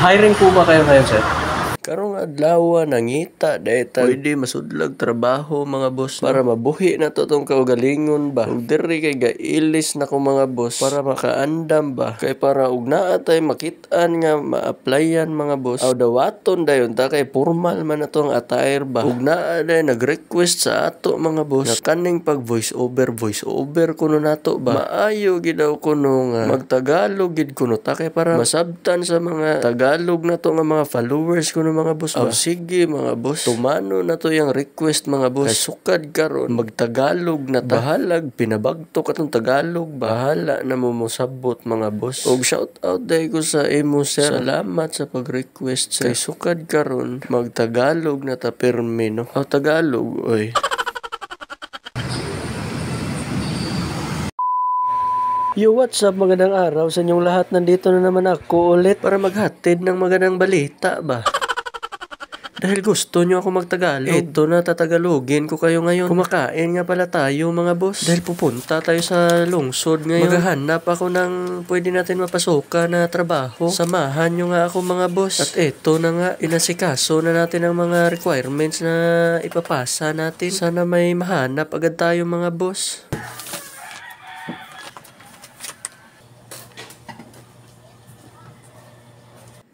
Hiring po ba kayo ngayon, sir? Karong adlaw nangita dayta pwede masudlag trabaho mga boss para mabuhi na to tong kaugalingon ba ug diri kay gailis na ko mga boss para makaandam ba kay para ug naa tay makit-an nga ma-applyan mga boss aw dawaton dayon ta kay formal man na tong attire ba ug naa day nag-request sa ato mga boss na kaning pag voice over kuno nato ba maayo gid daw kuno nga magtagalog gid kuno ta kay para masabtan sa mga Tagalog na to nga mga followers kuno mga boss ba? Sige mga boss, tumano na to yung request mga boss. Kay sukad karon magtagalog na ta. Bahalag, pinabagto ka tong Tagalog. Bahala na mo mosabot mga boss. Og shout out day ko sa imo sir. Salamat sa pag-request sir. Kay sukad karon magtagalog na ta permi no. Aw Tagalog, oy. Yo, what's up? Magandang araw sa inyong lahat. Nandito na naman ako ulit para maghatid ng magandang balita ba? Dahil gusto nyo ako magtagalog. Ito na, tatagalogin ko kayo ngayon. Kumakain nga pala tayo mga boss. Dahil pupunta tayo sa lungsod ngayon. Maghahanap ako ng pwede natin mapasukan na trabaho. Samahan nyo nga ako mga boss. At ito na nga, inasikaso na natin ang mga requirements na ipapasa natin. Sana may mahanap agad tayo mga boss.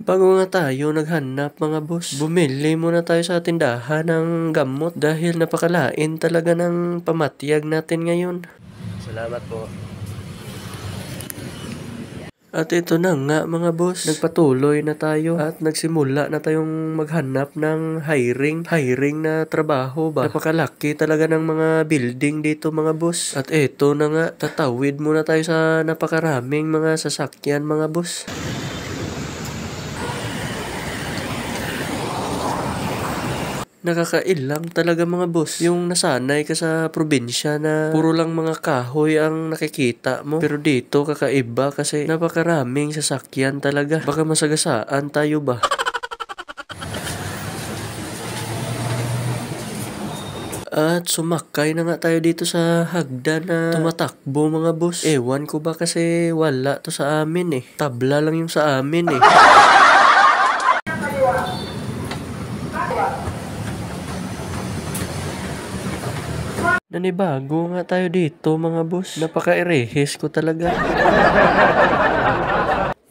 Bago nga tayo naghanap mga boss, bumili muna tayo sa tindahan ng gamot dahil napakalain talaga ng pamatyag natin ngayon. Salamat po. At ito na nga mga boss, nagpatuloy na tayo at nagsimula na tayong maghanap ng hiring na trabaho ba. Napakalaki talaga ng mga building dito mga boss. At ito na nga, tatawid muna tayo sa napakaraming mga sasakyan mga boss. Nakakailang talaga mga boss. Yung nasanay ka sa probinsya na puro lang mga kahoy ang nakikita mo. Pero dito kakaiba kasi napakaraming sasakyan talaga. Baka masagasaan tayo ba? At sumakay na nga tayo dito sa hagdan na tumatakbo mga boss. Ewan ko ba kasi wala to sa amin eh. Tabla lang yung sa amin eh. Nanibago nga tayo dito mga boss. Napaka-erehis ko talaga.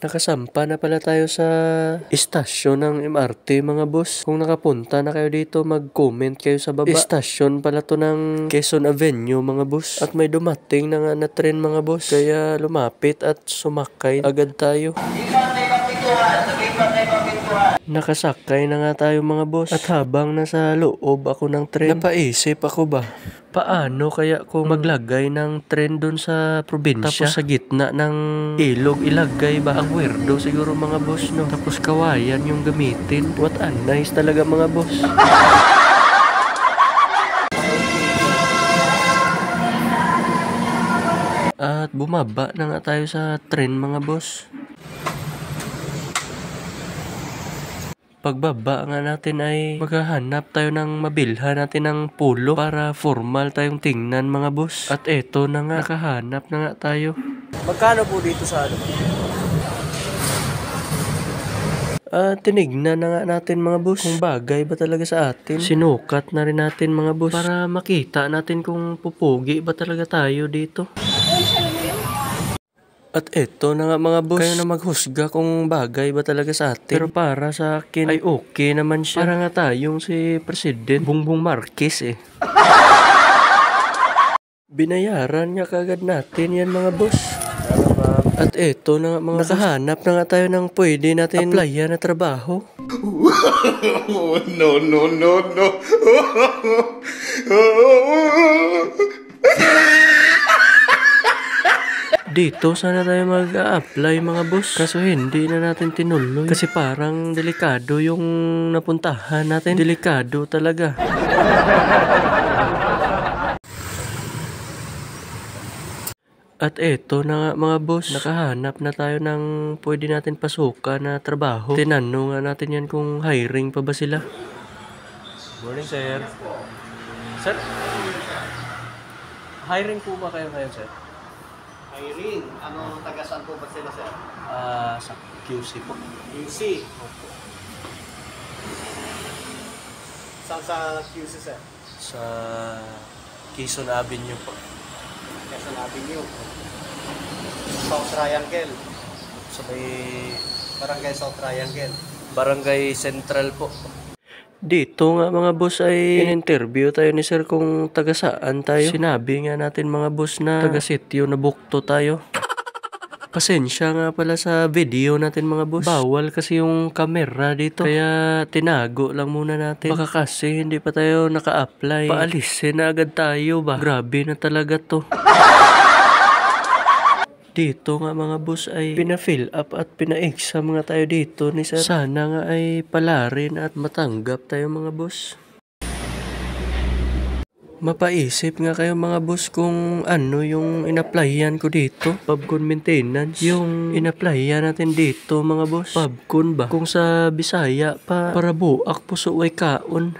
Nakasampa na pala tayo sa istasyon ng MRT mga boss. Kung nakapunta na kayo dito, mag-comment kayo sa baba. Istasyon pala to ng Quezon Avenue mga boss. At may dumating na nga na tren mga boss. Kaya lumapit at sumakay agad tayo. Nakasakay na nga tayo mga boss. At habang nasa loob ako ng tren, napaisip ako ba? Paano kaya kung maglagay ng tren doon sa probinsya? Tapos sa gitna ng ilog ilagay ba? Ang weirdo siguro mga boss no? Tapos kawayan yung gamitin. What a nice talaga mga boss. At bumaba na nga tayo sa tren mga boss. Pagbaba nga natin ay maghahanap tayo ng mabilhan natin ng pulo para formal tayong tingnan mga boss. At eto na nga, nakahanap na nga tayo. Magkano po dito sa ano? Tinignan na nga natin mga boss kung bagay ba talaga sa atin. Sinukat na rin natin mga boss para makita natin kung pupugi ba talaga tayo dito. At eto na nga mga boss, kayo na maghusga kung bagay ba talaga sa atin. Pero para sa akin ay okay naman siya. Para nga tayong si President Bongbong Marcos eh. Binayaran nga kagad natin yan mga boss. At eto na nga mga nakahanap na nga tayo ng pwede natin applyan na trabaho. No, no, no, no. Dito sana tayo mag-a-apply mga boss. Kaso hindi na natin tinuloy. Kasi parang delikado yung napuntahan natin. Delikado talaga. At eto na nga mga boss. Nakahanap na tayo ng pwede natin pasukan na trabaho. Tinanong nga natin yan kung hiring pa ba sila. Morning, sir. Sir, hiring po ba kayo ngayon, sir? Hiring? Ano, taga saan po ba sila, sir? Sa QC po. QC. Saan sa QC, sir? Sa Quezon Avenue po. Quezon Avenue. South Triangle. Sa may Barangay South Triangle. Barangay Central po. Dito nga mga boss ay in-interview tayo ni sir kung taga saan tayo. Sinabi nga natin mga boss na taga sitio na Bukto tayo. Pasensya nga pala sa video natin mga boss. Bawal kasi yung camera dito. Kaya tinago lang muna natin. Baka kasi hindi pa tayo naka-apply. Paalisin na agad tayo ba? Grabe na talaga to. Dito nga mga boss ay pina-fill up at pina-exam nga tayo dito ni sir. Sana nga ay palarin at matanggap tayo mga boss. Mapaisip nga kayo mga boss kung ano yung in-applyan ko dito. Pubcon maintenance. Yung in-applyan natin dito mga boss. Pubcon ba? Kung sa Bisaya pa, para buak puso way kaon.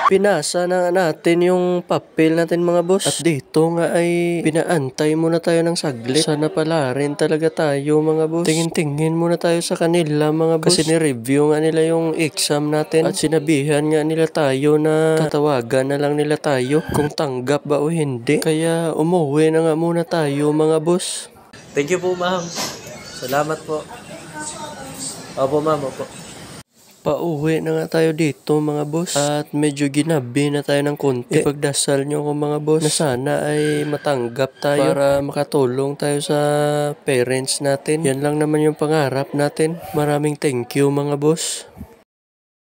Pinasa na natin yung papel natin mga boss. At dito nga ay pinaantay muna tayo ng saglit. Sana pala rin talaga tayo mga boss. Tingin-tingin muna tayo sa kanila mga boss. Kasi ni-review nga nila yung exam natin. At sinabihan nga nila tayo na tatawagan na lang nila tayo kung tanggap ba o hindi. Kaya umuwi na nga muna tayo mga boss. Thank you po, ma'am. Salamat po. Opo, ma'am. Opo. Pauwi na nga tayo dito mga boss. At medyo ginabi na tayo ng konti. Ipagdasal nyo ko mga boss na sana ay matanggap tayo para makatulong tayo sa parents natin. Yan lang naman yung pangarap natin. Maraming thank you mga boss.